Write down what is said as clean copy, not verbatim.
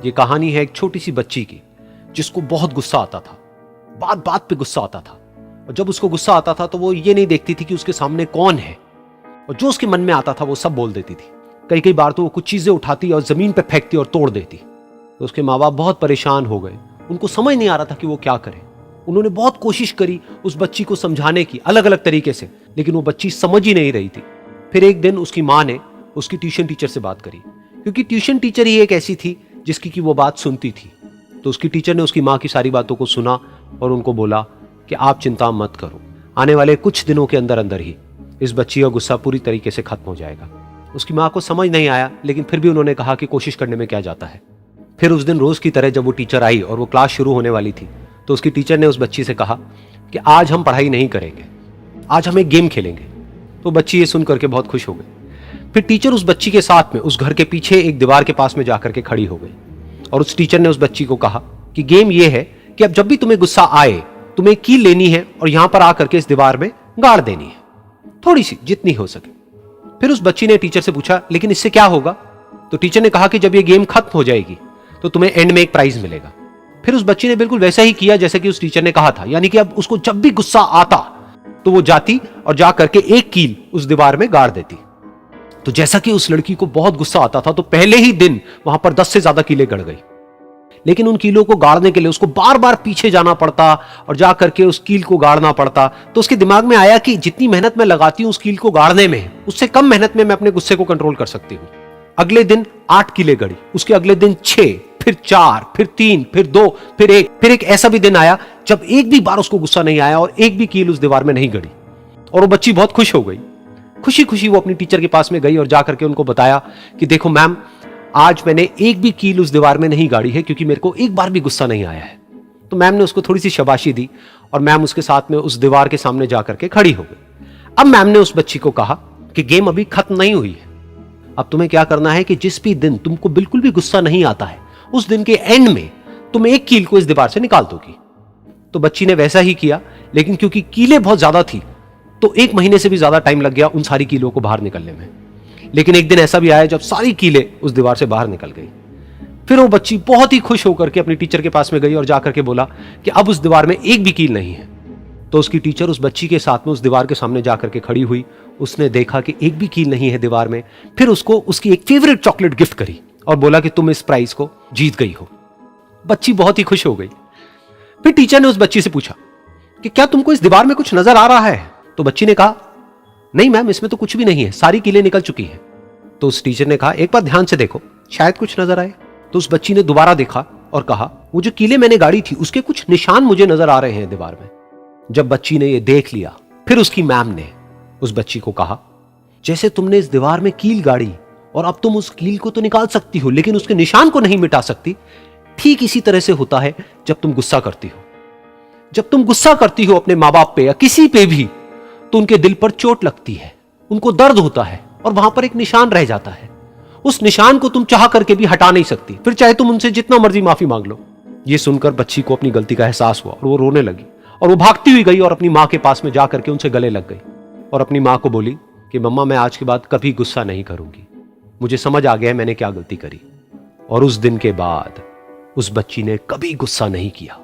ये कहानी है एक छोटी सी बच्ची की जिसको बहुत गुस्सा आता था, बात बात पे गुस्सा आता था। और जब उसको गुस्सा आता था तो वो ये नहीं देखती थी कि उसके सामने कौन है, और जो उसके मन में आता था वो सब बोल देती थी। कई कई बार तो वो कुछ चीजें उठाती और जमीन पे फेंकती और तोड़ देती। तो उसके माँ बाप बहुत परेशान हो गए, उनको समझ नहीं आ रहा था कि वो क्या करे। उन्होंने बहुत कोशिश करी उस बच्ची को समझाने की अलग अलग तरीके से, लेकिन वो बच्ची समझ ही नहीं रही थी। फिर एक दिन उसकी माँ ने उसकी ट्यूशन टीचर से बात करी, क्योंकि ट्यूशन टीचर ही एक ऐसी थी जिसकी कि वो बात सुनती थी। तो उसकी टीचर ने उसकी माँ की सारी बातों को सुना और उनको बोला कि आप चिंता मत करो, आने वाले कुछ दिनों के अंदर अंदर ही इस बच्ची का गुस्सा पूरी तरीके से खत्म हो जाएगा। उसकी माँ को समझ नहीं आया, लेकिन फिर भी उन्होंने कहा कि कोशिश करने में क्या जाता है। फिर उस दिन रोज की तरह जब वो टीचर आई और वो क्लास शुरू होने वाली थी, तो उसकी टीचर ने उस बच्ची से कहा कि आज हम पढ़ाई नहीं करेंगे, आज हम एक गेम खेलेंगे। तो बच्ची ये सुन करके बहुत खुश हो गई। फिर टीचर उस बच्ची के साथ में उस घर के पीछे एक दीवार के पास में जाकर के खड़ी हो गई, और उस टीचर ने उस बच्ची को कहा कि गेम ये है कि अब जब भी तुम्हें गुस्सा आए, तुम्हें कील लेनी है और यहां पर आकर के इस दीवार में गाड़ देनी है, थोड़ी सी, जितनी हो सके। फिर उस बच्ची ने टीचर से पूछा, लेकिन इससे क्या होगा? तो टीचर ने कहा कि जब ये गेम खत्म हो जाएगी तो तुम्हें एंड में एक प्राइज मिलेगा। फिर उस बच्ची ने बिल्कुल वैसा ही किया जैसे कि उस टीचर ने कहा था, यानी कि अब उसको जब भी गुस्सा आता तो वो जाती और जा करके एक कील उस दीवार में गाड़ देती। तो जैसा कि उस लड़की को बहुत गुस्सा आता था, तो पहले ही दिन वहां पर 10 से ज्यादा कीलें गड़ गई। लेकिन उन कीलों को गाड़ने के लिए उसको बार बार पीछे जाना पड़ता और जा करके उस कील को गाड़ना पड़ता। तो उसके दिमाग में आया कि जितनी मेहनत मैं लगाती हूं उस कील को गाड़ने में, उससे कम मेहनत में मैं अपने गुस्से को कंट्रोल कर सकती हूं। अगले दिन 8 कीलें गड़ी, उसके अगले दिन 6, फिर 4, फिर 3, फिर 2, फिर 1। फिर एक ऐसा भी दिन आया जब एक भी बार उसको गुस्सा नहीं आया और एक भी कील उस दीवार में नहीं गड़ी, और वो बच्ची बहुत खुश हो गई। खुशी खुशी वो अपनी टीचर के पास में गई और जाकर के उनको बताया कि देखो मैम, आज मैंने एक भी कील उस दीवार में नहीं गाड़ी है, क्योंकि मेरे को एक बार भी गुस्सा नहीं आया है। तो मैम ने उसको थोड़ी सी शाबाशी दी और मैम उसके साथ में उस दीवार के सामने जाकर के खड़ी हो गई। अब मैम ने उस बच्ची को कहा कि गेम अभी खत्म नहीं हुई है, अब तुम्हें क्या करना है कि जिस भी दिन तुमको बिल्कुल भी गुस्सा नहीं आता है, उस दिन के एंड में तुम एक कील को इस दीवार से निकाल दोगी। तो बच्ची ने वैसा ही किया, लेकिन क्योंकि कीलें बहुत ज्यादा थी तो 1 महीने से भी ज्यादा टाइम लग गया उन सारी कीलों को बाहर निकलने में। लेकिन एक दिन ऐसा भी आया जब सारी कीलें उस दीवार से बाहर निकल गई। फिर वो बच्ची बहुत ही खुश होकर के अपनी टीचर के पास में गई और जाकर के बोला कि अब उस दीवार में एक भी कील नहीं है। तो उसकी टीचर उस बच्ची के साथ में उस दीवार के सामने जाकर के खड़ी हुई। उसने देखा कि एक भी कील नहीं है दीवार में। फिर उसको उसकी एक फेवरेट चॉकलेट गिफ्ट करी और बोला कि तुम इस प्राइज को जीत गई हो। बच्ची बहुत ही खुश हो गई। फिर टीचर ने उस बच्ची से पूछा कि क्या तुमको इस दीवार में कुछ नजर आ रहा है? तो बच्ची ने कहा, नहीं मैम, इसमें तो कुछ भी नहीं है, सारी कीलें निकल चुकी हैं। तो उस टीचर ने कहा, एक बार ध्यान से देखो, शायद कुछ नजर आए। तो उस बच्ची ने दोबारा देखा और कहा, वो जो कीलें मैंने गाड़ी थी उसके कुछ निशान मुझे नजर आ रहे हैं दीवार में। जब बच्ची ने ये देख लिया, फिर उसकी मैम ने उस बच्ची को कहा, जैसे तुमने इस दीवार में कील गाड़ी और अब तुम उस कील को तो निकाल सकती हो लेकिन उसके निशान को नहीं मिटा सकती, ठीक इसी तरह से होता है जब तुम गुस्सा करती हो। जब तुम गुस्सा करती हो अपने माँ बाप पे या किसी पे भी, तो उनके दिल पर चोट लगती है, उनको दर्द होता है और वहां पर एक निशान रह जाता है। उस निशान को तुम चाह करके भी हटा नहीं सकती, फिर चाहे तुम उनसे जितना मर्जी माफी मांग लो। ये सुनकर बच्ची को अपनी गलती का एहसास हुआ और वो रोने लगी और वो भागती हुई गई और अपनी माँ के पास में जाकर के उनसे गले लग गई और अपनी माँ को बोली कि मम्मा, मैं आज के बाद कभी गुस्सा नहीं करूंगी, मुझे समझ आ गया है मैंने क्या गलती करी। और उस दिन के बाद उस बच्ची ने कभी गुस्सा नहीं किया।